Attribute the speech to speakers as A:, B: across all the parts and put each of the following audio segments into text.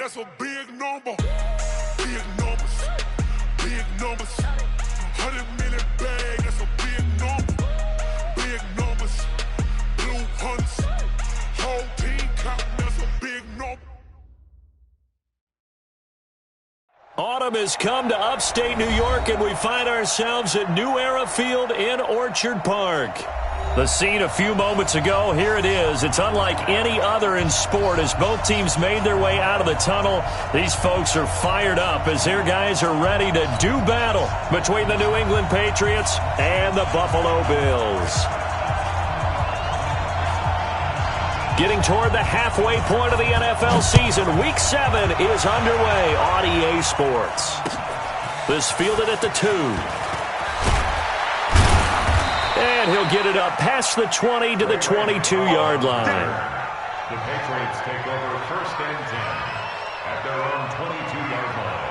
A: that's a big number. Big numbers, big numbers. 100 million bag, that's a big number. Big numbers, blue hunts. Whole team count, that's a big number.
B: Autumn has come to upstate New York, and we find ourselves at New Era Field in Orchard Park. The scene a few moments ago, here it is. It's unlike any other in sport as both teams made their way out of the tunnel. These folks are fired up as their guys are ready to do battle between the New England Patriots and the Buffalo Bills. Getting toward the halfway point of the NFL season, Week 7 is underway on EA Sports. This fielded at the 2. And he'll get it up past the 20 to the 22-yard line.
C: The Patriots take over 1st and 10 at their own 22-yard line.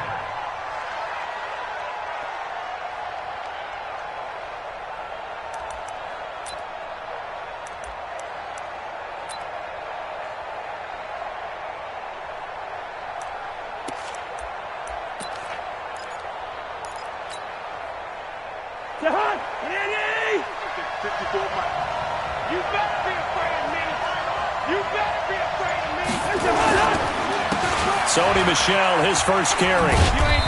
D: You better be afraid of me. You better be afraid of me.
B: Sony Michel, his first carry.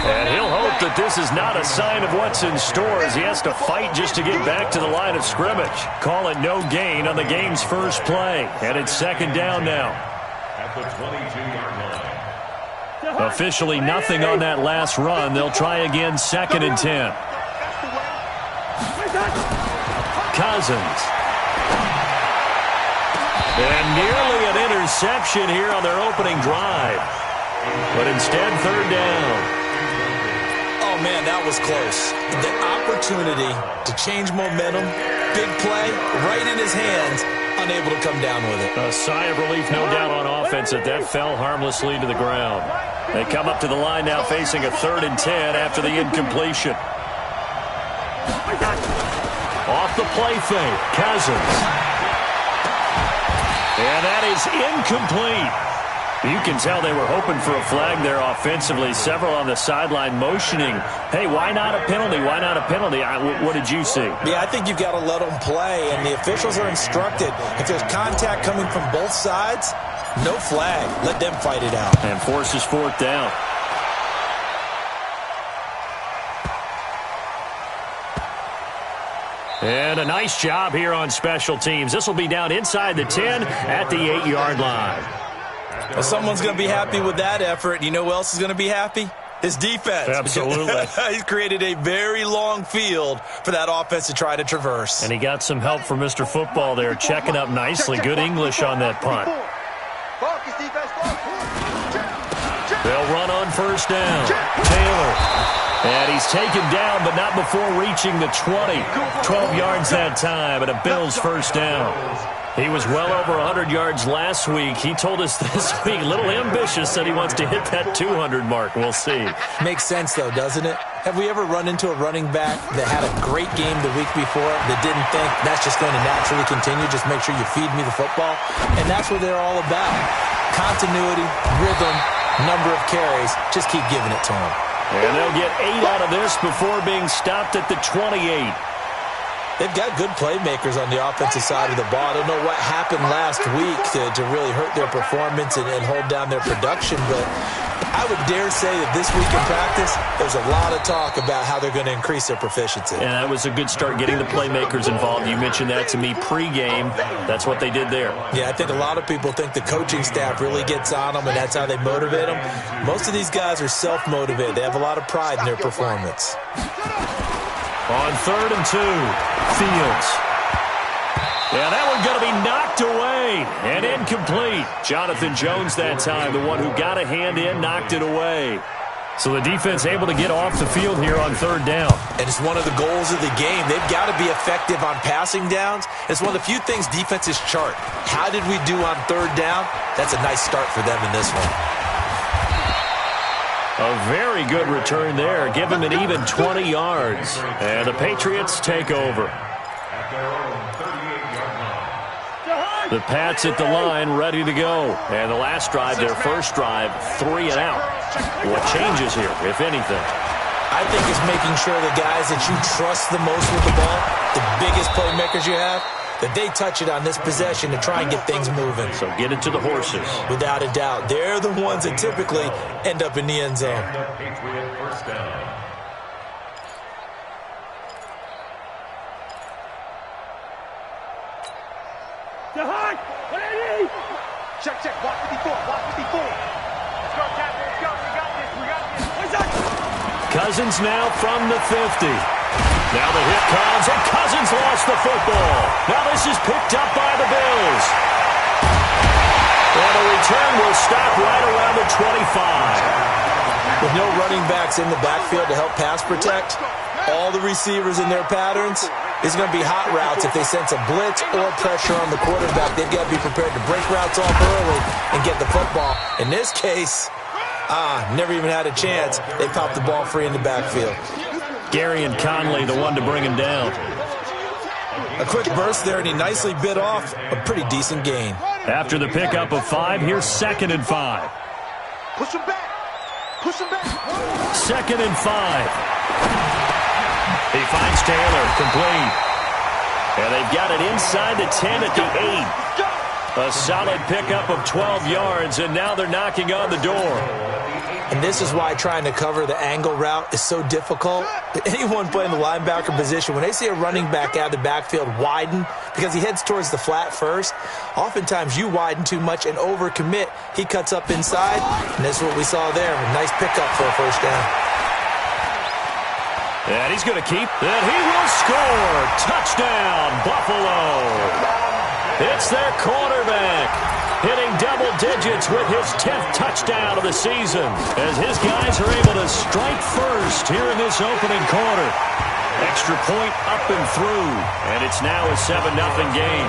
B: And he'll hope that this is not a sign of what's in store as he has to fight just to get back to the line of scrimmage. Call it no gain on the game's first play. And it's 2nd down now.
C: At the 22-yard line.
B: Officially nothing on that last run. They'll try again 2nd and 10. Cousins. And nearly an interception here on their opening drive. But instead, 3rd down.
E: Oh, man, that was close. The opportunity to change momentum, big play, right in his hands, unable to come down with it.
B: A sigh of relief, no doubt, on offense that fell harmlessly to the ground. They come up to the line now facing a 3rd and 10 after the incompletion. Off the play fake, Cousins. And that is incomplete. You can tell they were hoping for a flag there offensively. Several on the sideline motioning, hey, why not a penalty? Why not a penalty? What did you see?
E: Yeah, I think you've got to let them play, and the officials are instructed. If there's contact coming from both sides, no flag. Let them fight it out.
B: And forces 4th down. And a nice job here on special teams. This will be down inside the 10 at the 8-yard line.
E: Well, someone's going to be happy with that effort. You know who else is going to be happy? His defense.
B: Absolutely.
E: He's created a very long field for that offense to try to traverse.
B: And he got some help from Mr. Football there, checking up nicely. Good English on that punt. They'll run on 1st down. Taylor. And he's taken down, but not before reaching the 20. 12 yards that time, and a Bills 1st down. He was well over 100 yards last week. He told us this week, a little ambitious, said he wants to hit that 200 mark. We'll see.
E: Makes sense, though, doesn't it? Have we ever run into a running back that had a great game the week before that didn't think that's just going to naturally continue, just make sure you feed me the football? And that's what they're all about. Continuity, rhythm, number of carries. Just keep giving it to them.
B: And they'll get 8 out of this before being stopped at the 28.
E: They've got good playmakers on the offensive side of the ball. I don't know what happened last week to really hurt their performance and hold down their production, but I would dare say that this week in practice, there's a lot of talk about how they're going to increase their proficiency.
B: And that was a good start, getting the playmakers involved. You mentioned that to me pregame. That's what they did there.
E: Yeah, I think a lot of people think the coaching staff really gets on them, and that's how they motivate them. Most of these guys are self-motivated. They have a lot of pride in their performance.
B: On 3rd and 2, Fields. Yeah, that one going to be knocked away and incomplete. Jonathan Jones that time, the one who got a hand in, knocked it away. So the defense able to get off the field here on 3rd down.
E: And it's one of the goals of the game. They've got to be effective on passing downs. It's one of the few things defenses chart. How did we do on 3rd down? That's a nice start for them in this one.
B: A very good return there. Give him an even 20 yards. And the Patriots take over. The Pats at the line, ready to go. And the last drive, their first drive, 3 and out. What changes here, if anything?
E: I think it's making sure the guys that you trust the most with the ball, the biggest playmakers you have, that they touch it on this possession to try and get things moving.
B: So get it to the horses.
E: Without a doubt. They're the ones that typically end up in the end zone.
C: Patriot first down.
D: Check, check. Watch 54. Watch 54. Let's go, Captain. Let's go. We got this. We got this. What's up?
B: Cousins now from the 50. Now the hit comes, and Cousins lost the football. Now this is picked up by the Bills. And the return will stop right around the 25.
E: With no running backs in the backfield to help pass protect, all the receivers in their patterns, it's going to be hot routes if they sense a blitz or pressure on the quarterback. They've got to be prepared to break routes off early and get the football. In this case, never even had a chance. They popped the ball free in the backfield.
B: Gary and Conley, the one to bring him down.
E: A quick burst there, and he nicely bit off a pretty decent gain.
B: After the pickup of 5, here's 2nd and 5.
D: Push him back. Push him back.
B: 2nd and 5. He finds Taylor, complete. And they've got it inside the 10 at the 8. A solid pickup of 12 yards, and now they're knocking on the door.
E: And this is why trying to cover the angle route is so difficult. Anyone playing the linebacker position, when they see a running back out of the backfield widen, because he heads towards the flat first, oftentimes you widen too much and overcommit. He cuts up inside, and that's what we saw there. A nice pickup for a first down.
B: And he's going to keep, and he will score. Touchdown, Buffalo. It's their quarterback, hitting double digits with his 10th touchdown of the season, as his guys are able to strike first here in this opening quarter. Extra point up and through, and it's now a 7-0 game.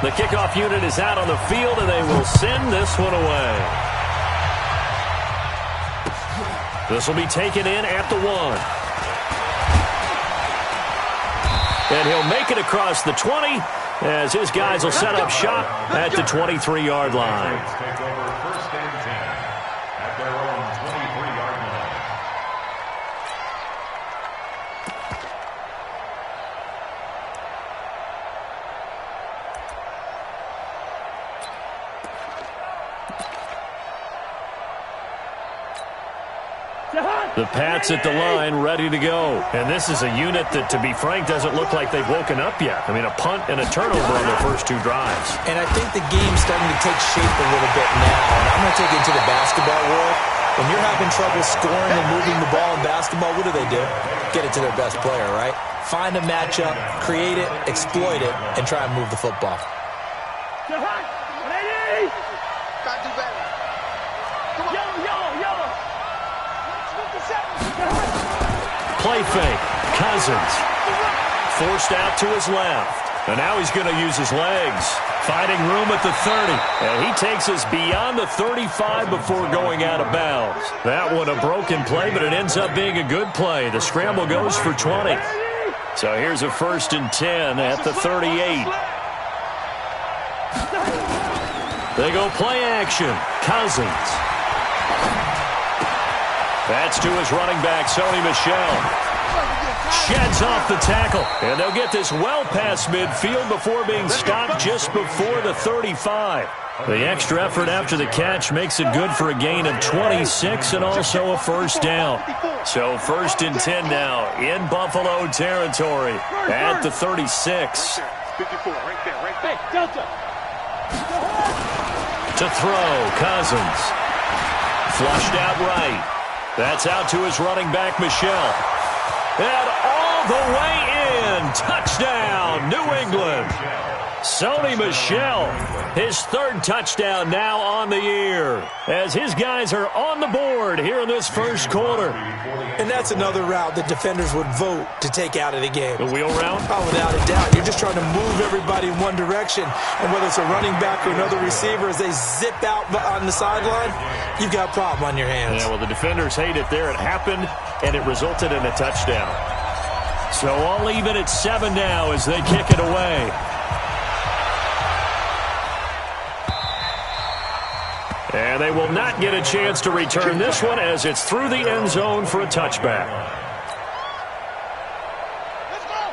B: The kickoff unit is out on the field, and they will send this one away. This will be taken in at the 1. And he'll make it across the 20 as his guys will set up shop at the 23-yard line.
C: Take over 1st and 10 at their own 23-yard line.
B: The Pats at the line, ready to go. And this is a unit that, to be frank, doesn't look like they've woken up yet. I mean, a punt and a turnover on their first 2 drives.
E: And I think the game's starting to take shape a little bit now. And I'm going to take it to the basketball world. When you're having trouble scoring and moving the ball in basketball, what do? Get it to their best player, right? Find a matchup, create it, exploit it, and try and move the football.
B: Play fake. Cousins. Forced out to his left. And now he's going to use his legs. Finding room at the 30. And he takes us beyond the 35 before going out of bounds. That one a broken play, but it ends up being a good play. The scramble goes for 20. So here's a 1st and 10 at the 38. They go play action. Cousins. That's to his running back, Sony Michel. Sheds off the tackle. And they'll get this well past midfield before being stopped just before the 35. The extra effort after the catch makes it good for a gain of 26 and also a first down. So 1st and 10 now in Buffalo territory at the 36.
D: 54, right there, right there. Hey, Delta.
B: To throw, Cousins. Flushed out right. That's out to his running back, Michel. And all the way in. Touchdown, New England. Sony Michel, his 3rd touchdown now on the year, as his guys are on the board here in this first quarter.
E: And that's another route that defenders would vote to take out of the game.
B: The wheel route?
E: Oh, without a doubt. You're just trying to move everybody in one direction. And whether it's a running back or another receiver, as they zip out on the sideline, you've got a problem on your hands.
B: Yeah, well, the defenders hate it there. It happened, and it resulted in a touchdown. So all even at 7 now as they kick it away. And they will not get a chance to return this one as it's through the end zone for a touchback.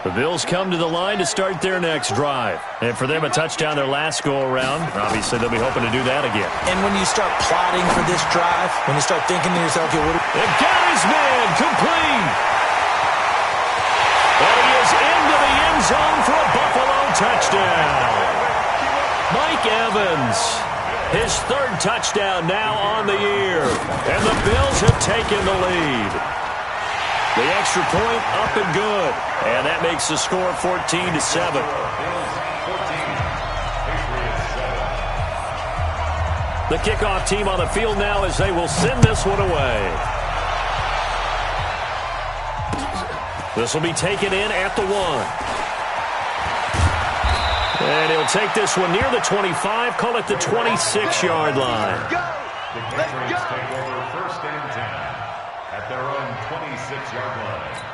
B: The Bills come to the line to start their next drive. And for them, a touchdown their last go-around. Obviously, they'll be hoping to do that again.
E: And when you start plotting for this drive, when you start thinking to yourself, okay,
B: They got his man complete. And he is into the end zone for a Buffalo touchdown. Mike Evans, his third touchdown now on the year. And the Bills have taken the lead. The extra point up and good. And that makes the score 14-7. The kickoff team on the field now as they will send this one away. This will be taken in at the 1. And he'll take this one near the 25, call it the 26-yard line.
C: The Patriots take over first and 10 at their own 26-yard line.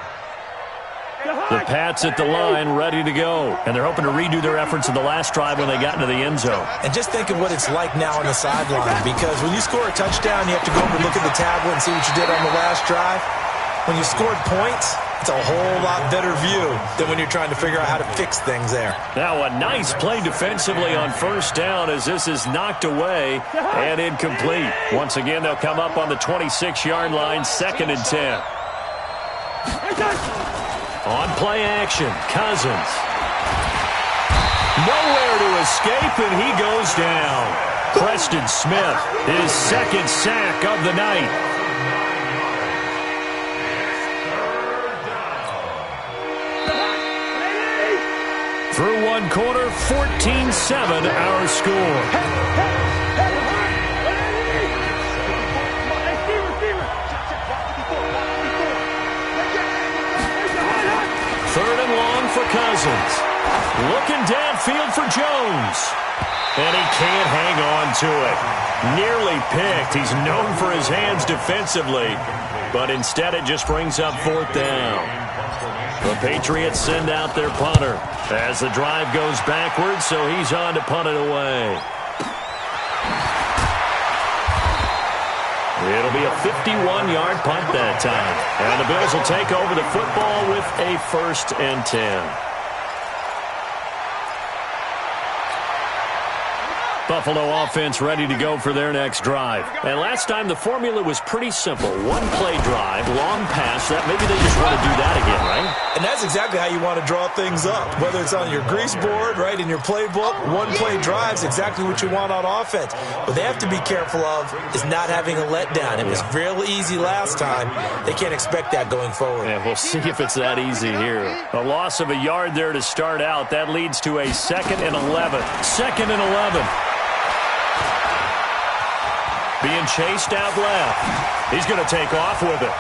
B: The Pats at the line, ready to go. And they're hoping to redo their efforts in the last drive when they got into the end zone.
E: And just think of what it's like now on the sideline, because when you score a touchdown, you have to go over and look at the tablet and see what you did on the last drive. When you scored points, it's a whole lot better view than when you're trying to figure out how to fix things there.
B: Now a nice play defensively on first down as this is knocked away and incomplete. Once again, they'll come up on the 26-yard line, 2nd and 10. On play action, Cousins. Nowhere to escape, and he goes down. Preston Smith, his second sack of the night. Through one quarter, 14-7 our score. 3rd and long for Cousins. Looking downfield for Jones. And he can't hang on to it. Nearly picked. He's known for his hands defensively. But instead it just brings up 4th down. The Patriots send out their punter as the drive goes backwards, so he's on to punt it away. It'll be a 51-yard punt that time. And the Bills will take over the football with a 1st and 10. Buffalo offense ready to go for their next drive. And last time the formula was pretty simple. One play drive, long pass. That maybe they just want to do that again, right?
E: And that's exactly how you want to draw things up. Whether it's on your grease board, right, in your playbook, one play drive's exactly what you want on offense. What they have to be careful of is not having a letdown. It was real easy last time. They can't expect that going forward.
B: Yeah, we'll see if it's that easy here. A loss of a yard there to start out. That leads to a 2nd and 11. 2nd and 11. Being chased out left. He's going to take off with it.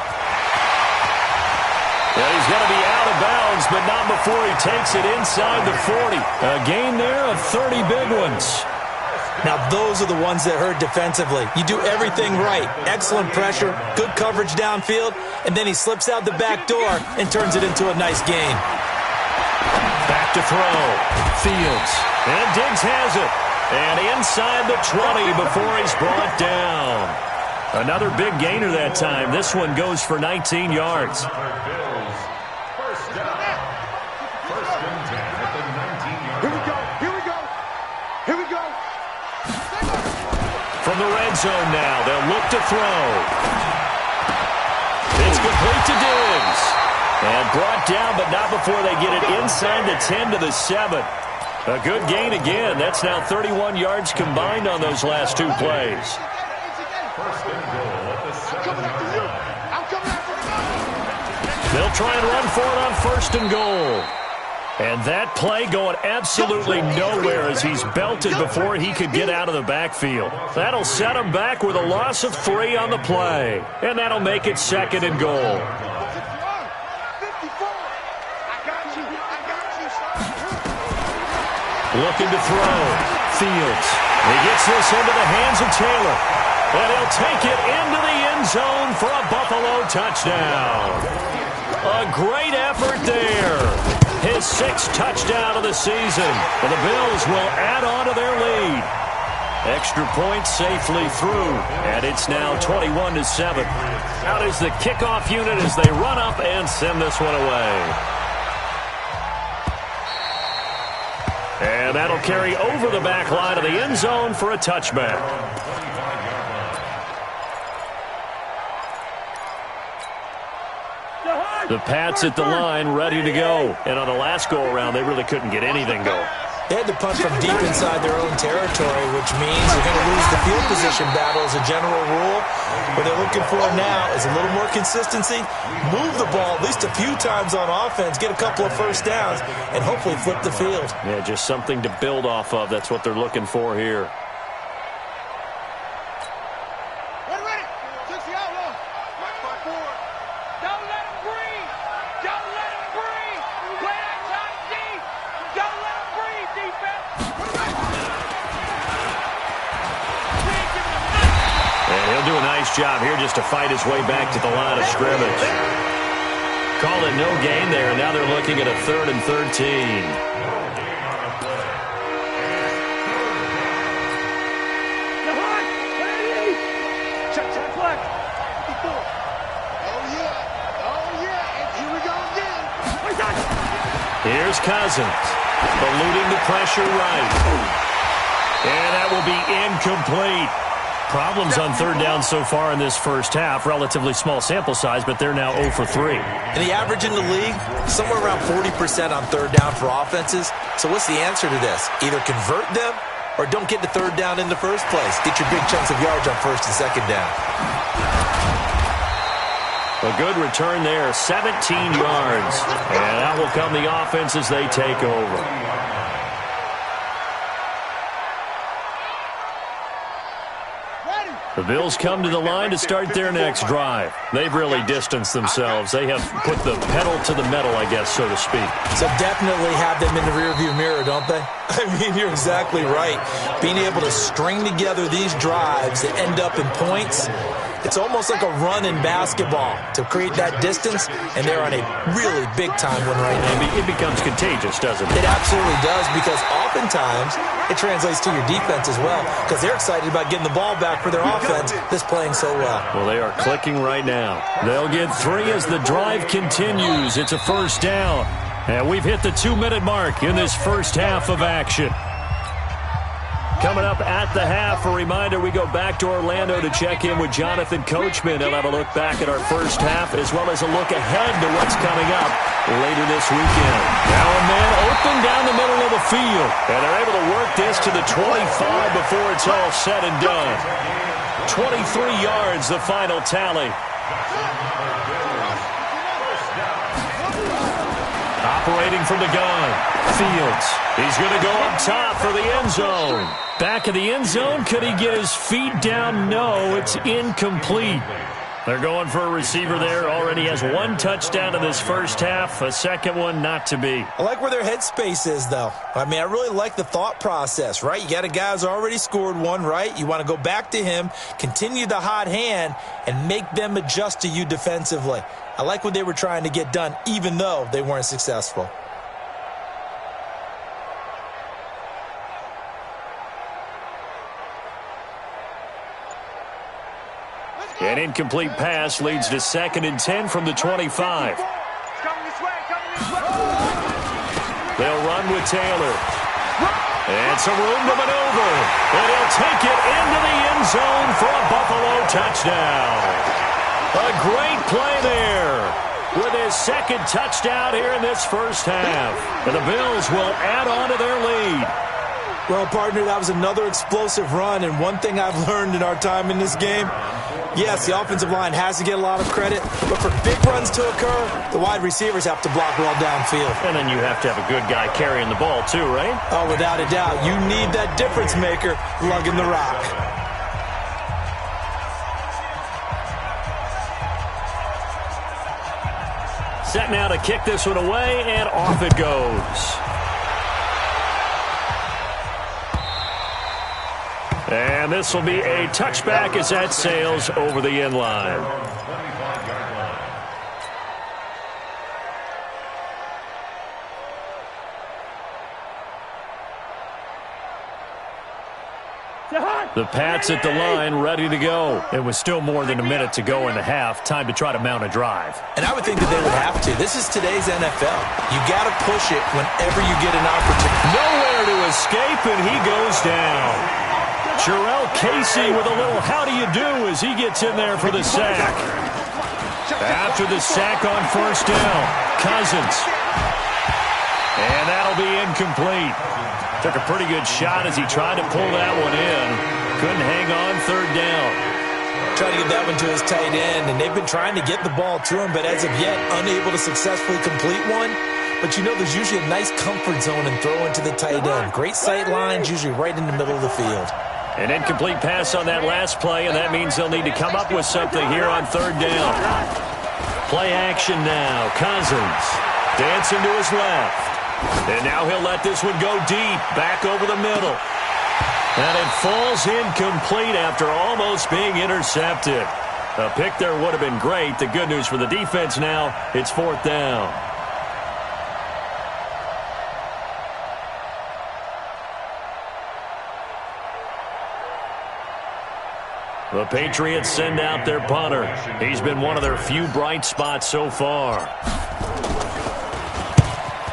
B: And he's going to be out of bounds, but not before he takes it inside the 40. A gain there of 30 big ones.
E: Now, those are the ones that hurt defensively. You do everything right. Excellent pressure, good coverage downfield, and then he slips out the back door and turns it into a nice gain.
B: Back to throw. Fields. And Diggs has it. And inside the 20 before he's brought down. Another big gainer that time. This one goes for 19 yards.
C: First down. 1st and 10 at the 19-yard line.
D: Here we go.
B: From the red zone now, they'll look to throw. It's complete to Diggs. And brought down, but not before they get it inside the 10 to the 7. A good gain again. That's now 31 yards combined on those last 2 plays.
C: 1st and goal at the 7-yard line.
B: They'll try and run for it on 1st and goal. And that play going absolutely nowhere as he's belted before he could get out of the backfield. That'll set him back with a loss of 3 on the play. And that'll make it 2nd and goal. Looking to throw. Fields. He gets this into the hands of Taylor. And he'll take it into the end zone for a Buffalo touchdown. A great effort there. His 6th touchdown of the season. And the Bills will add on to their lead. Extra point safely through. And it's now 21-7. Out is the kickoff unit as they run up and send this one away. And that'll carry over the back line of the end zone for a touchback. The Pats at the line, ready to go. And on the last go-around, they really couldn't get anything going.
E: They had to punt from deep inside their own territory, which means you're going to lose the field position battle as a general rule. What they're looking for now is a little more consistency, move the ball at least a few times on offense, get a couple of first downs, and hopefully flip the field.
B: Yeah, just something to build off of. That's what they're looking for here. Job here just to fight his way back to the line of scrimmage. Call it no gain there, and now they're looking at a 3rd and 13.
D: Check left. 54. Oh, yeah. And here we go again.
B: Here's Cousins. Eluding the pressure right. And that will be incomplete. Problems on 3rd down so far in this first half. Relatively small sample size, but they're now 0 for 3.
E: And the average in the league, somewhere around 40% on 3rd down for offenses. So what's the answer to this? Either convert them or don't get to 3rd down in the first place. Get your big chunks of yards on 1st and 2nd down.
B: A good return there, 17 yards. And out will come the offense as they take over. The Bills come to the line to start their next drive. They've really distanced themselves. They have put the pedal to the metal, I guess, so to speak.
E: So definitely have them in the rearview mirror, don't they? I mean, you're exactly right. Being able to string together these drives that end up in points, it's almost like a run in basketball to create that distance, and they're on a really big-time one right now.
B: It becomes contagious, doesn't it?
E: It absolutely does, because oftentimes it translates to your defense as well, because they're excited about getting the ball back for their offense that's playing so well.
B: Well, they are clicking right now. They'll get 3 as the drive continues. It's a 1st down. And we've hit the 2-minute mark in this first half of action. Coming up at the half, a reminder, we go back to Orlando to check in with Jonathan Coachman. He'll have a look back at our first half as well as a look ahead to what's coming up later this weekend. Now a man open down the middle of the field, and they're able to work this to the 25 before it's all said and done. 23 yards, the final tally. Operating from the gun, Fields. He's going to go up top for the end zone. Back of the end zone, could he get his feet down? No, it's incomplete. They're going for a receiver there. Already has 1 touchdown in this first half. A second one not to be.
E: I like where their headspace is, though. I mean, I really like the thought process, right? You got a guy who's already scored 1, right? You want to go back to him, continue the hot hand, and make them adjust to you defensively. I like what they were trying to get done, even though they weren't successful.
B: An incomplete pass leads to 2nd and 10 from the 25. They'll run with Taylor. And some room to maneuver. And he'll take it into the end zone for a Buffalo touchdown. A great play there with his 2nd touchdown here in this first half. And the Bills will add on to their lead.
E: Well, partner, that was another explosive run, and one thing I've learned in our time in this game, yes, the offensive line has to get a lot of credit, but for big runs to occur, the wide receivers have to block well downfield.
B: And then you have to have a good guy carrying the ball too, right?
E: Oh, without a doubt. You need that difference maker lugging the rock.
B: Set now to kick this one away, and off it goes. And this will be a touchback as that sails over the end line. The Pats at the line, ready to go. It was still more than a minute to go in the half. Time to try to mount a drive.
E: And I would think that they would have to. This is today's NFL. You got to push it whenever you get an opportunity.
B: Nowhere to escape, and he goes down. Jarrell Casey with a little how do you do as he gets in there for the sack. After the sack on first down, Cousins. And that'll be incomplete. Took a pretty good shot as he tried to pull that one in. Couldn't hang on third down.
E: Tried to get that one to his tight end, and they've been trying to get the ball to him, but as of yet, unable to successfully complete one. But you know there's usually a nice comfort zone and throw into the tight end. Great sight lines, usually right in the middle of the field.
B: An incomplete pass on that last play, and that means they'll need to come up with something here on third down. Play action now. Cousins dancing to his left. And now he'll let this one go deep, back over the middle. And it falls incomplete after almost being intercepted. A pick there would have been great. The good news for the defense now, it's fourth down. The Patriots send out their punter. He's been one of their few bright spots so far.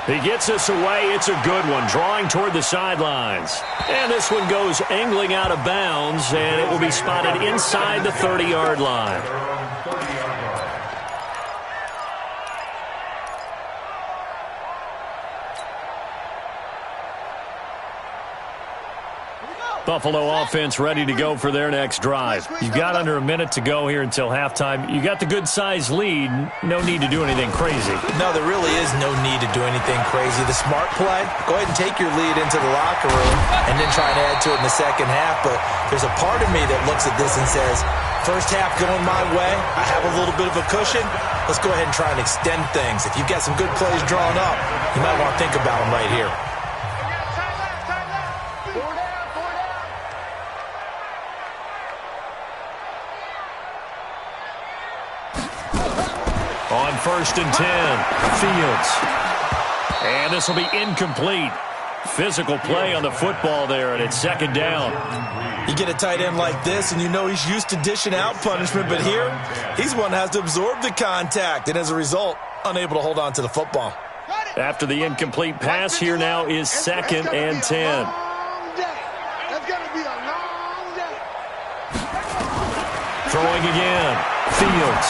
B: He gets us away. It's a good one, drawing toward the sidelines. And this one goes angling out of bounds, and it will be spotted inside the 30-yard line. Buffalo offense ready to go for their next drive. You've got under a minute to go here until halftime. You got the good-sized lead. No need to do anything crazy.
E: No, there really is no need to do anything crazy. The smart play, go ahead and take your lead into the locker room and then try to add to it in the second half. But there's a part of me that looks at this and says, first half going my way, I have a little bit of a cushion. Let's go ahead and try and extend things. If you've got some good plays drawn up, you might want to think about them right here.
B: On first and 10, Fields. And this will be incomplete. Physical play on the football there, and it's second down.
E: You get a tight end like this, and you know he's used to dishing out punishment, but here, he's one that has to absorb the contact, and as a result, unable to hold on to the football.
B: After the incomplete pass, here now is second and 10. Throwing again, Fields.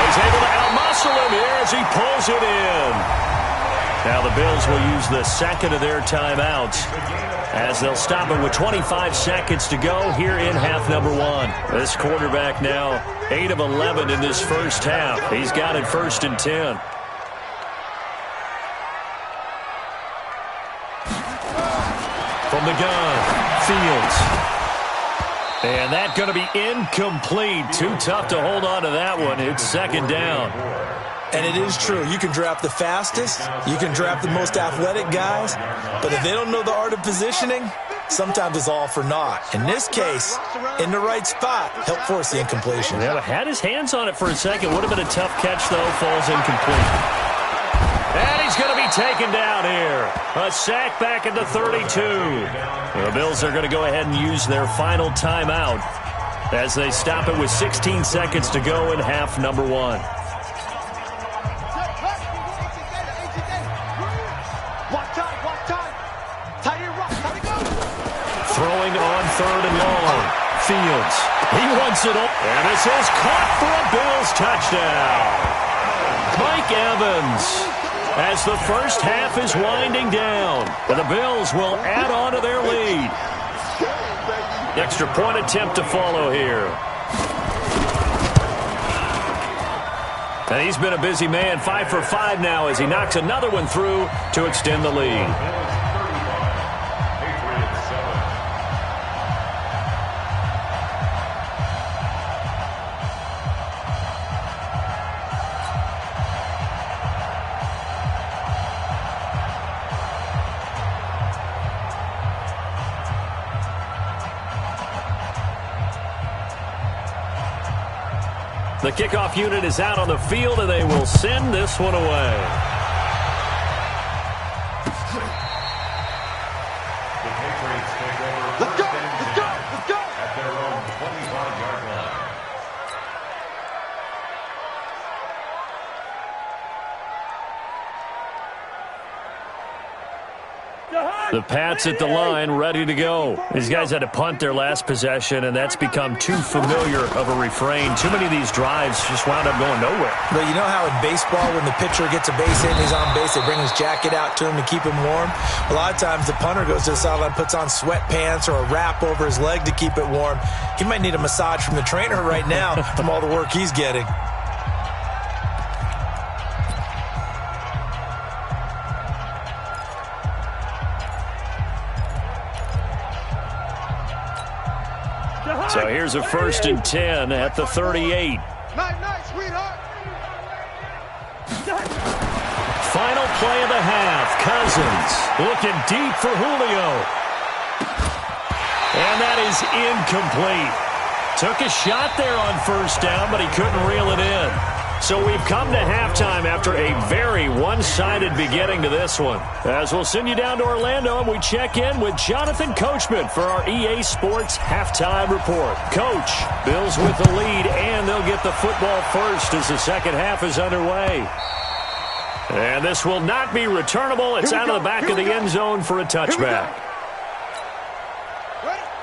B: He's able to outmuscle him here as he pulls it in. Now the Bills will use the second of their timeouts as they'll stop it with 25 seconds to go here in half number one. This quarterback now 8 of 11 in this first half. He's got it first and 10. From the gun, Fields. And that's going to be incomplete. Too tough to hold on to that one. It's second down.
E: And it is true. You can draft the fastest. You can draft the most athletic guys. But if they don't know the art of positioning, sometimes it's all for naught. In this case, in the right spot, helped force the incompletion.
B: Yeah, had his hands on it for a second. Would have been a tough catch, though. Falls incomplete. And he's going to be taken down here. A sack back at the 32. The Bills are going to go ahead and use their final timeout as they stop it with 16 seconds to go in half number one. Throwing on third and long. Fields. He wants it up. And this is caught for a Bills touchdown. Mike Evans. As the first half is winding down, the Bills will add on to their lead. Extra point attempt to follow here. And he's been a busy man, 5 for 5 now as he knocks another one through to extend the lead. The kickoff unit is out on the field, and they will send this one away.
C: The Patriots take over
B: The Pats at the line, ready to go. These guys had to punt their last possession, and that's become too familiar of a refrain. Too many of these drives just wound up going nowhere.
E: But you know how in baseball, when the pitcher gets a base hit and he's on base, they bring his jacket out to him to keep him warm? A lot of times the punter goes to the sideline, puts on sweatpants or a wrap over his leg to keep it warm. He might need a massage from the trainer right now from all the work he's getting.
B: So here's a 1st and 10 at the 38.
D: Night, sweetheart.
B: Final play of the half. Cousins looking deep for Julio. And that is incomplete. Took a shot there on 1st down, but he couldn't reel it in. So we've come to halftime after a very one-sided beginning to this one. As we'll send you down to Orlando, and we check in with Jonathan Coachman for our EA Sports Halftime Report. Coach, Bills with the lead, and they'll get the football first as the second half is underway. And this will not be returnable. It's out of the back of the end zone for a touchback.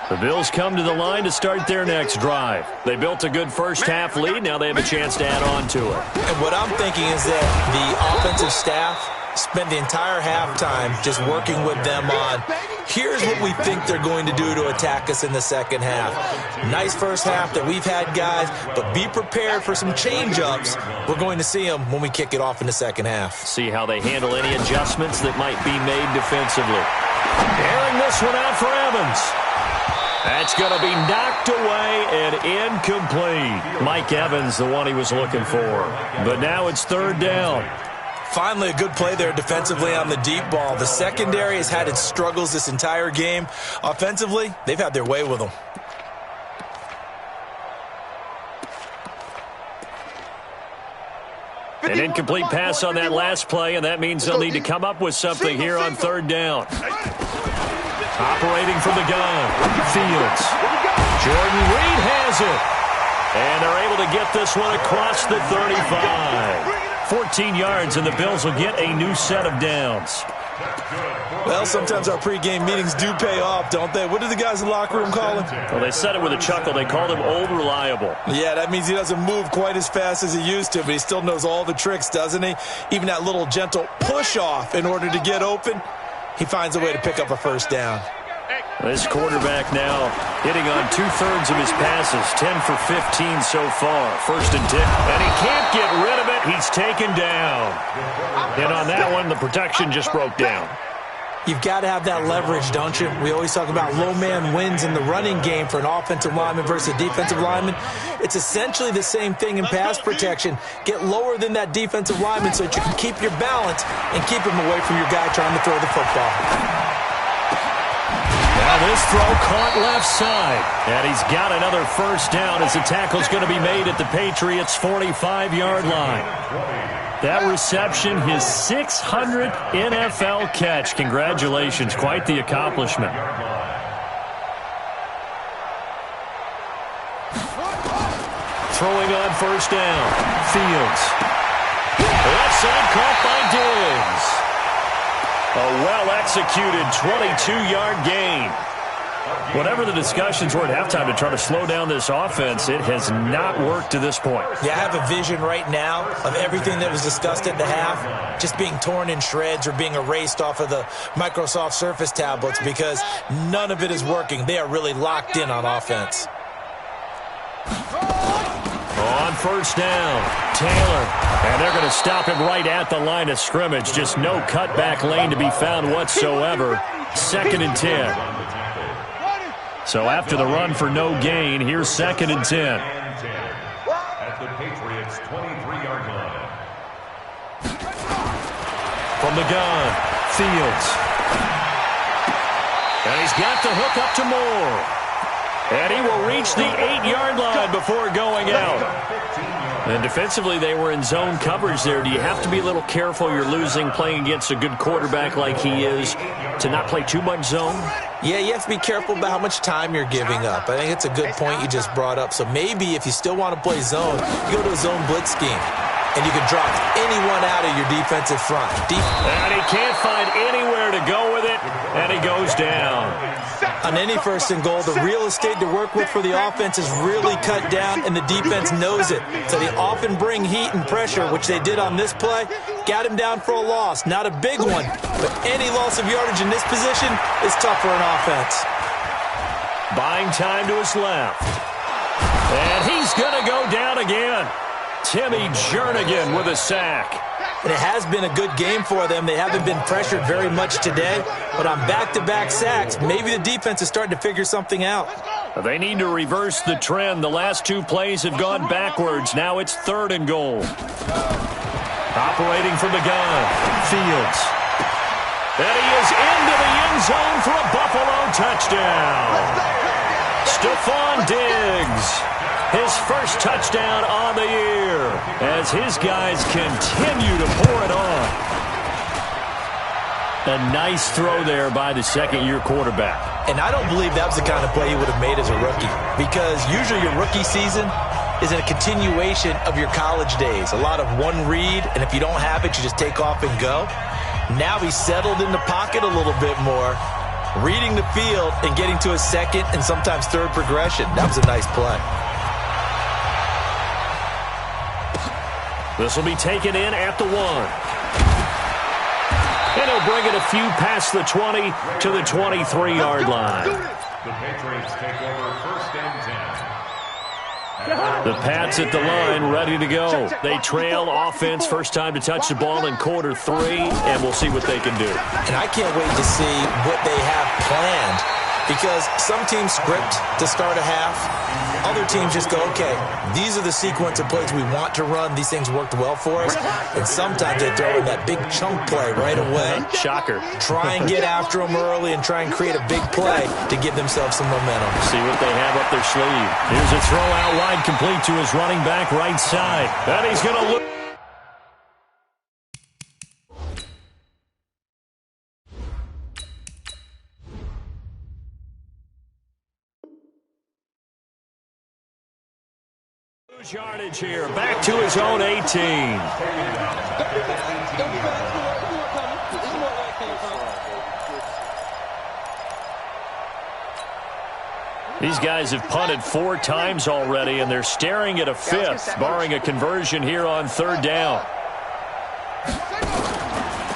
B: The Bills come to the line to start their next drive. They built a good first-half lead. Now they have a chance to add on to it.
E: And what I'm thinking is that the offensive staff spent the entire halftime just working with them on, here's what we think they're going to do to attack us in the second half. Nice first half that we've had, guys, but be prepared for some change-ups. We're going to see them when we kick it off in the second half.
B: See how they handle any adjustments that might be made defensively. Airing this one out for Evans. That's going to be knocked away and incomplete. Mike Evans, the one he was looking for. But now it's 3rd down.
E: Finally, a good play there defensively on the deep ball. The secondary has had its struggles this entire game. Offensively, they've had their way with them.
B: An incomplete pass on that last play, and that means they'll need to come up with something here on 3rd down. Operating from the gun, Fields. Jordan Reed has it. And they're able to get this one across the 35. 14 yards, and the Bills will get a new set of downs.
E: Well, sometimes our pregame meetings do pay off, don't they? What do the guys in the locker room call him?
B: Well, they said it with a chuckle. They called him Old Reliable.
E: Yeah, that means he doesn't move quite as fast as he used to, but he still knows all the tricks, doesn't he? Even that little gentle push-off in order to get open. He finds a way to pick up a 1st down.
B: This quarterback now hitting on 2/3 of his passes, 10 for 15 so far. 1st and 10, and he can't get rid of it. He's taken down. And on that one, the protection just broke down.
E: You've got to have that leverage, don't you? We always talk about low man wins in the running game for an offensive lineman versus a defensive lineman. It's essentially the same thing in pass protection. Get lower than that defensive lineman so that you can keep your balance and keep him away from your guy trying to throw the football.
B: Now this throw caught left side. And he's got another 1st down as the tackle's going to be made at the Patriots' 45-yard line. That reception, his 600th NFL catch. Congratulations. Quite the accomplishment. Throwing on 1st down. Fields. Left side caught by Diggs. A well-executed 22-yard gain. Whatever the discussions were at halftime to try to slow down this offense, it has not worked to this point.
E: Yeah, I have a vision right now of everything that was discussed at the half just being torn in shreds or being erased off of the Microsoft Surface tablets because none of it is working. They are really locked in on offense.
B: On 1st down, Taylor. And they're going to stop him right at the line of scrimmage. Just no cutback lane to be found whatsoever. 2nd and 10. So after the run for no gain, here's 2nd and 10.
C: At the Patriots' 23-yard line.
B: From the gun, Fields. And he's got the hook up to Moore. And he will reach the 8-yard line before going out. And defensively, they were in zone coverage there. Do you have to be a little careful? You're losing playing against a good quarterback like he is to not play too much zone?
E: Yeah, you have to be careful about how much time you're giving up. I think it's a good point you just brought up. So maybe if you still want to play zone, you go to a zone blitz scheme. and you can drop anyone out of your defensive front.
B: And he can't find anywhere to go with it, and he goes down.
E: On any first and goal, the real estate to work with for the offense is really cut down, and the defense knows it. So they often bring heat and pressure, which they did on this play. Got him down for a loss. Not a big one, but any loss of yardage in this position is tough for an offense.
B: Buying time to his left. And he's going to go down again. Timmy Jernigan with a sack.
E: And it has been a good game for them. They haven't been pressured very much today. But on back-to-back sacks, maybe the defense is starting to figure something out.
B: They need to reverse the trend. The last two plays have gone backwards. Now it's 3rd and goal. Operating from the gun, Fields. And he is into the end zone for a Buffalo touchdown. Stephon Diggs. His first touchdown on the year as his guys continue to pour it on. A nice throw there by the second-year quarterback.
E: And I don't believe that was the kind of play he would have made as a rookie, because usually your rookie season is a continuation of your college days. A lot of one read, and if you don't have it, you just take off and go. Now he's settled in the pocket a little bit more, reading the field and getting to his second and sometimes third progression. That was a nice play.
B: This will be taken in at the 1. And he'll bring it a few past the 20 to the 23-yard line.
C: The Patriots take over 1st and 10.
B: The Pats at the line, ready to go. They trail offense, first time to touch the ball in quarter 3, and we'll see what they can do.
E: And I can't wait to see what they have planned, because some teams script to start a half. Other teams just go, okay, these are the sequence of plays we want to run. These things worked well for us. And sometimes they throw in that big chunk play right away.
B: Shocker.
E: Try and get after them early and try and create a big play to give themselves some momentum.
B: See what they have up their sleeve. Here's a throw out wide, complete to his running back right side. And he's going to look. Yardage here, back to his own 18. These guys have punted 4 times already, and they're staring at a 5th, barring a conversion here on 3rd down.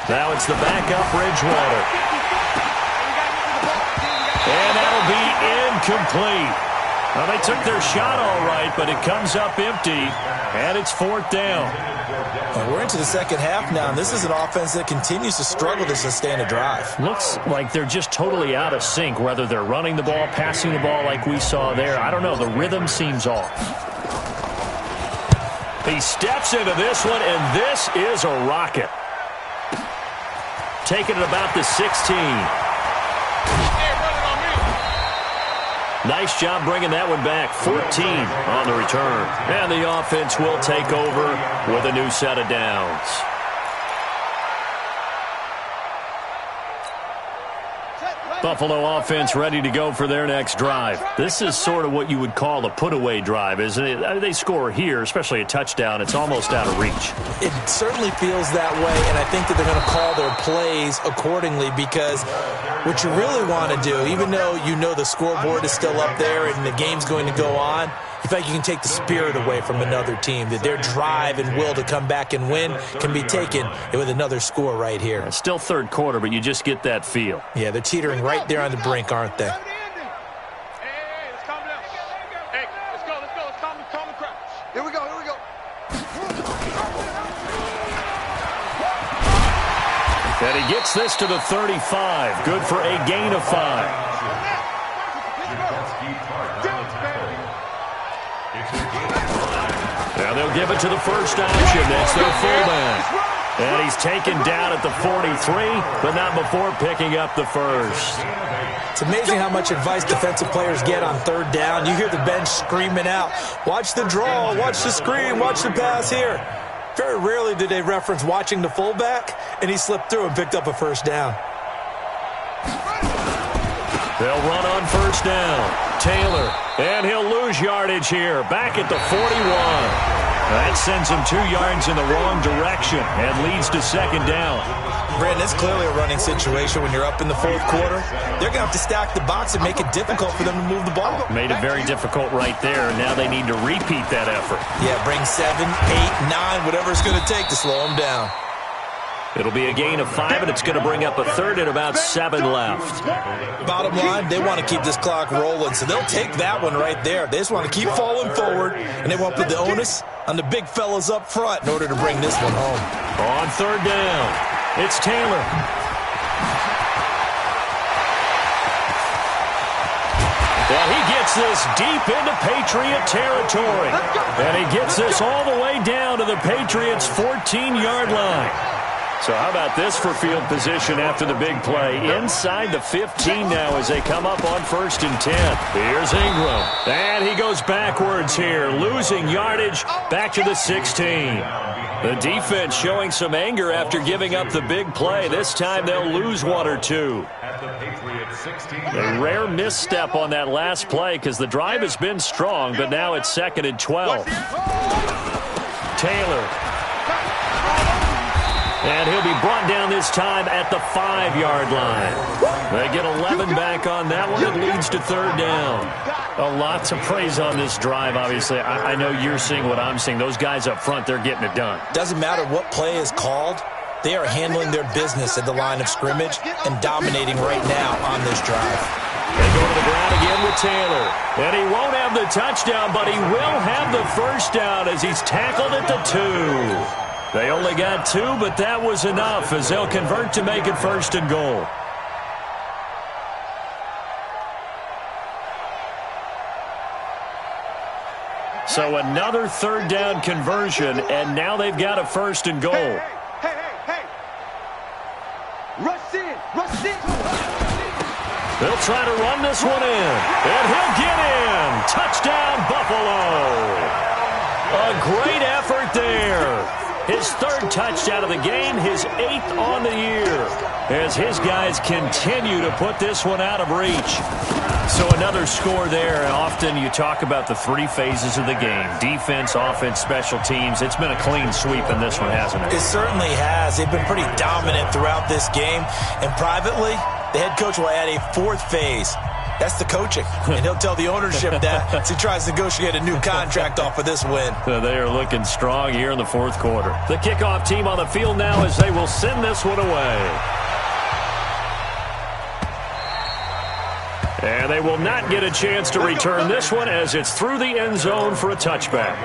B: Now it's the backup Bridgewater. And that'll be incomplete. Well, they took their shot all right, but it comes up empty, and it's 4th down.
E: Well, we're into the second half now, and this is an offense that continues to struggle to sustain a drive.
B: Looks like they're just totally out of sync, whether they're running the ball, passing the ball like we saw there. I don't know. The rhythm seems off. He steps into this one, and this is a rocket. Taking it about the 16. Nice job bringing that one back. 14 on the return. And the offense will take over with a new set of downs. Buffalo offense ready to go for their next drive. This is sort of what you would call a put-away drive, isn't it? They score here, especially a touchdown. It's almost out of reach.
E: It certainly feels that way, and I think that they're going to call their plays accordingly, because what you really want to do, even though you know the scoreboard is still up there and the game's going to go on, you feel like you can take the spirit away from another team, that their drive and will to come back and win can be taken with another score right here.
B: It's still 3rd quarter, but you just get that feel.
E: Yeah, they're teetering right there on the brink, aren't they?
D: Here we go.
B: And he gets this to the 35. Good for a gain of 5. Now they'll give it to the first option. That's their fullback. And he's taken down at the 43, but not before picking up the first.
E: It's amazing how much advice defensive players get on 3rd down. You hear the bench screaming out, watch the draw, watch the screen, watch the pass here. Very rarely do they reference watching the fullback, and he slipped through and picked up a first down.
B: They'll run on first down. Taylor, and he'll lose yardage here. Back at the 41. That sends him 2 yards in the wrong direction and leads to second down.
E: Brandon, it's clearly a running situation when you're up in the fourth quarter. They're going to have to stack the box and make it difficult for them to move the ball.
B: Made it very difficult right there. Now they need to repeat that effort.
E: Yeah, bring 7, 8, 9, whatever it's going to take to slow them down.
B: It'll be a gain of 5, and it's going to bring up a third and about 7 left.
E: Bottom line, they want to keep this clock rolling, so they'll take that one right there. They just want to keep falling forward, and they want to put the onus on the big fellas up front in order to bring this one home.
B: On third down, it's Taylor. And he gets this deep into Patriot territory. And he gets this all the way down to the Patriots' 14-yard line. So how about this for field position after the big play? Inside the 15 now as they come up on 1st and 10. Here's Ingram. And he goes backwards here, losing yardage back to the 16. The defense showing some anger after giving up the big play. This time they'll lose 1 or 2. A rare misstep on that last play because the drive has been strong, but now it's 2nd and 12. Taylor. And he'll be brought down this time at the 5-yard line. They get 11 back on that one. It leads to third down. A lot to praise on this drive, obviously. I know you're seeing what I'm seeing. Those guys up front, they're getting it done.
E: Doesn't matter what play is called. They are handling their business at the line of scrimmage and dominating right now on this drive.
B: They go to the ground again with Taylor. And he won't have the touchdown, but he will have the first down as he's tackled at the 2. They only got 2, but that was enough as they'll convert to make it 1st and goal. So another third down conversion, and now they've got a 1st and goal.
D: Hey. Rush in.
B: They'll try to run this one in, and he'll get in. Touchdown, Buffalo. A great effort there. His 3rd touchdown of the game, his 8th on the year, as his guys continue to put this one out of reach. So another score there, and often you talk about the 3 phases of the game: defense, offense, special teams. It's been a clean sweep in this one, hasn't it?
E: It certainly has. They've been pretty dominant throughout this game, and privately, the head coach will add a 4th phase. That's the coaching, and he'll tell the ownership that as he tries to negotiate a new contract off of this win.
B: They are looking strong here in the 4th quarter. The kickoff team on the field now as they will send this one away. And they will not get a chance to return this one as it's through the end zone for a touchback.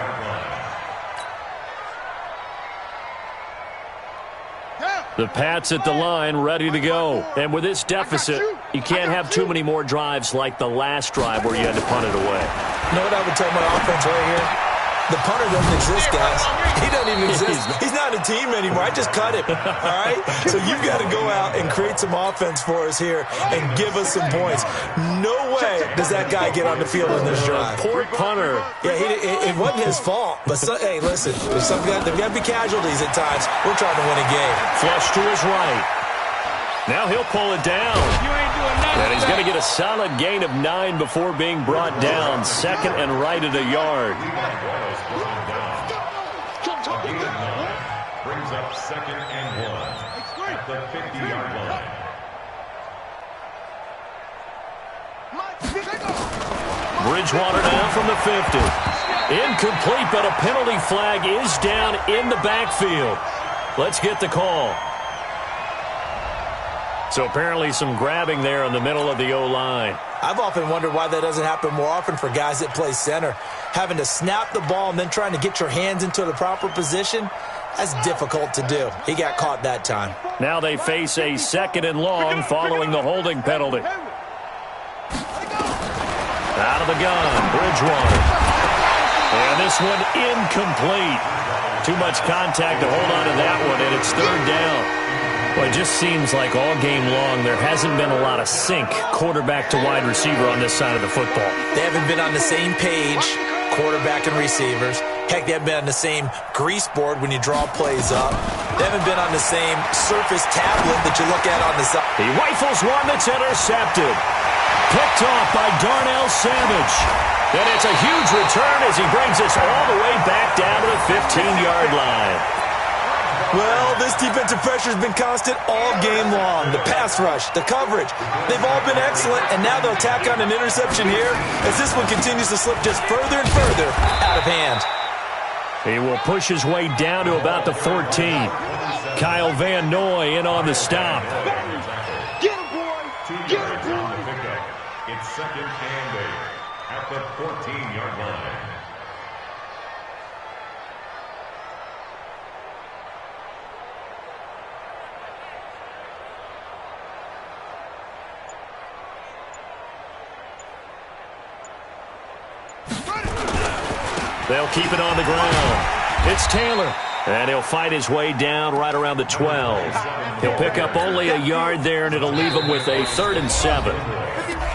B: The Pats at the line, ready to go. And with this deficit, you can't have too many more drives like the last drive where you had to punt it away.
E: You know what I would tell my offense right here? The punter doesn't exist, guys. He doesn't even exist. He's not a team anymore. I just cut him, all right? So you've got to go out and create some offense for us here and give us some points. No way does that guy get on the field in this drive.
B: Poor punter.
E: Yeah, it wasn't his fault. But, hey, listen, there's got to be casualties at times. We're trying to win a game.
B: Flush to his right. Now he'll pull it down. And he's going to get a solid gain of 9 before being brought down. 2nd and right at a yard.
C: Brings up 2nd and 1 at the 50-yard line.
B: Bridgewater now from the 50. Incomplete, but a penalty flag is down in the backfield. Let's get the call. So apparently some grabbing there in the middle of the O-line.
E: I've often wondered why that doesn't happen more often for guys that play center. Having to snap the ball and then trying to get your hands into the proper position, that's difficult to do. He got caught that time.
B: Now they face a 2nd and long following the holding penalty. Out of the gun, Bridgewater. And this one incomplete. Too much contact to hold on to that one, and it's 3rd down. Well, it just seems like all game long there hasn't been a lot of sync quarterback to wide receiver on this side of the football.
E: They haven't been on the same page, quarterback and receivers. Heck, they haven't been on the same grease board when you draw plays up. They haven't been on the same surface tablet that you look at on the side.
B: He rifles one that's intercepted. Picked off by Darnell Savage. And it's a huge return as he brings us all the way back down to the 15-yard line.
E: Well, this defensive pressure has been constant all game long. The pass rush, the coverage, they've all been excellent, and now they'll tack on an interception here as this one continues to slip just further and further out of hand.
B: He will push his way down to about the 14. Kyle Van Noy in on the stop.
D: Get him, boy! Get him, boy!
C: It's second and 8 at the 14-yard line.
B: They'll keep it on the ground. It's Taylor. And he'll fight his way down right around the 12. He'll pick up only a yard there, and it'll leave him with a 3rd and 7.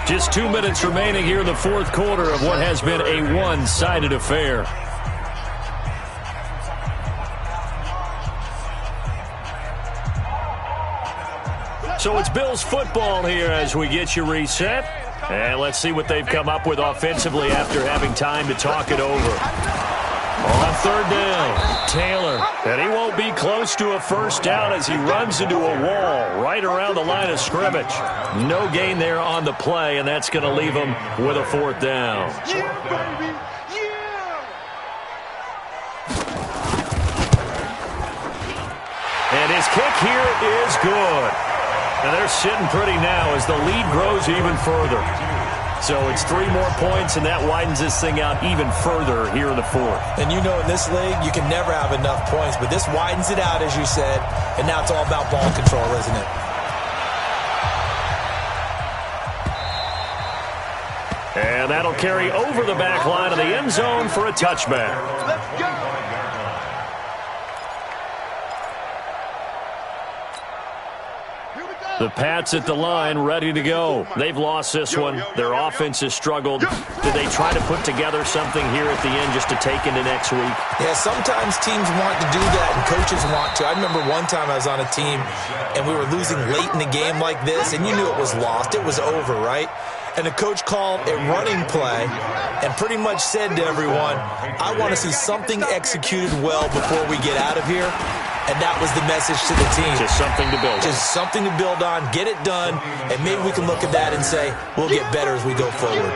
B: Just 2 minutes remaining here in the fourth quarter of what has been a one-sided affair. So it's Bills football here as we get you reset. And let's see what they've come up with offensively after having time to talk it over. On 3rd down, Taylor. And he won't be close to a first down as he runs into a wall right around the line of scrimmage. No gain there on the play, and that's going to leave him with a 4th down.
D: Yeah, baby! Yeah!
B: And his kick here is good. And they're sitting pretty now as the lead grows even further. So it's 3 more points, and that widens this thing out even further here in the fourth.
E: And you know in this league, you can never have enough points, but this widens it out, as you said, and now it's all about ball control, isn't it?
B: And that'll carry over the back line of the end zone for a touchback.
D: Let's go!
B: The Pats at the line, ready to go. They've lost this one. Their offense has struggled. Did they try to put together something here at the end just to take into next week?
E: Yeah, sometimes teams want to do that, and coaches want to. I remember one time I was on a team, and we were losing late in the game like this, and you knew it was lost. It was over, right? And the coach called a running play and pretty much said to everyone, I want to see something executed well before we get out of here. And that was the message to the team.
B: Just something to build on.
E: Just something to build on, get it done, and maybe we can look at that and say, we'll get better as we go forward.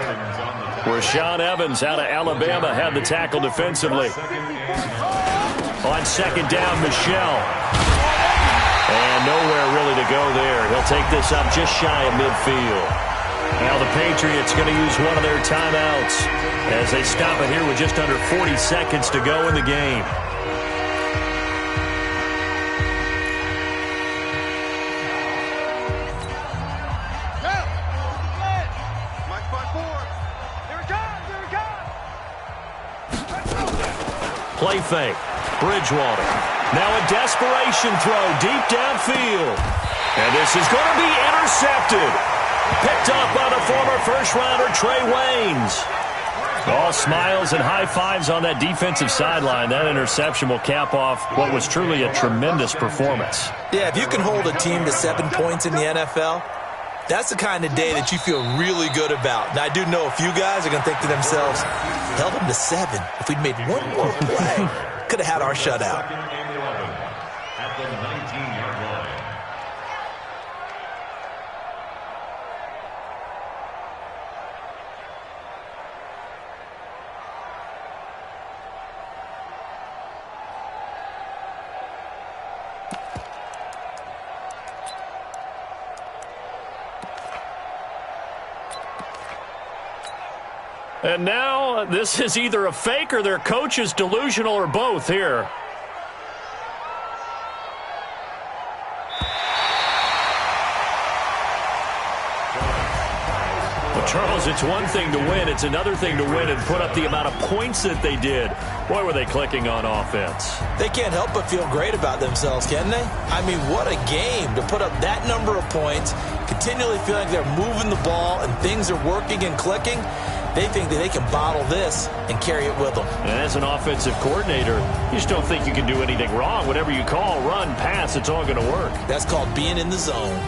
B: Rashaan Evans out of Alabama had the tackle defensively. On 2nd down, Michelle. And nowhere really to go there. He'll take this up just shy of midfield. Now the Patriots going to use one of their timeouts as they stop it here with just under 40 seconds to go in the game. Play fake. Bridgewater. Now a desperation throw deep downfield. And this is going to be intercepted. Picked up by the former first-rounder Trey Waynes. All smiles and high fives on that defensive sideline. That interception will cap off what was truly a tremendous performance.
E: Yeah, if you can hold a team to 7 points in the NFL, that's the kind of day that you feel really good about. Now, I do know a few guys are going to think to themselves, held them to 7. If we'd made one more play, could have had our shutout.
C: At the 19-yard line.
B: And now this is either a fake or their coach is delusional or both here. Well, Charles, it's one thing to win. It's another thing to win and put up the amount of points that they did. Boy, were they clicking on offense.
E: They can't help but feel great about themselves, can they? I mean, what a game to put up that number of points, continually feeling like they're moving the ball and things are working and clicking. They think that they can bottle this and carry it with them.
B: And as an offensive coordinator, you just don't think you can do anything wrong. Whatever you call, run, pass, it's all going to work.
E: That's called being in the zone.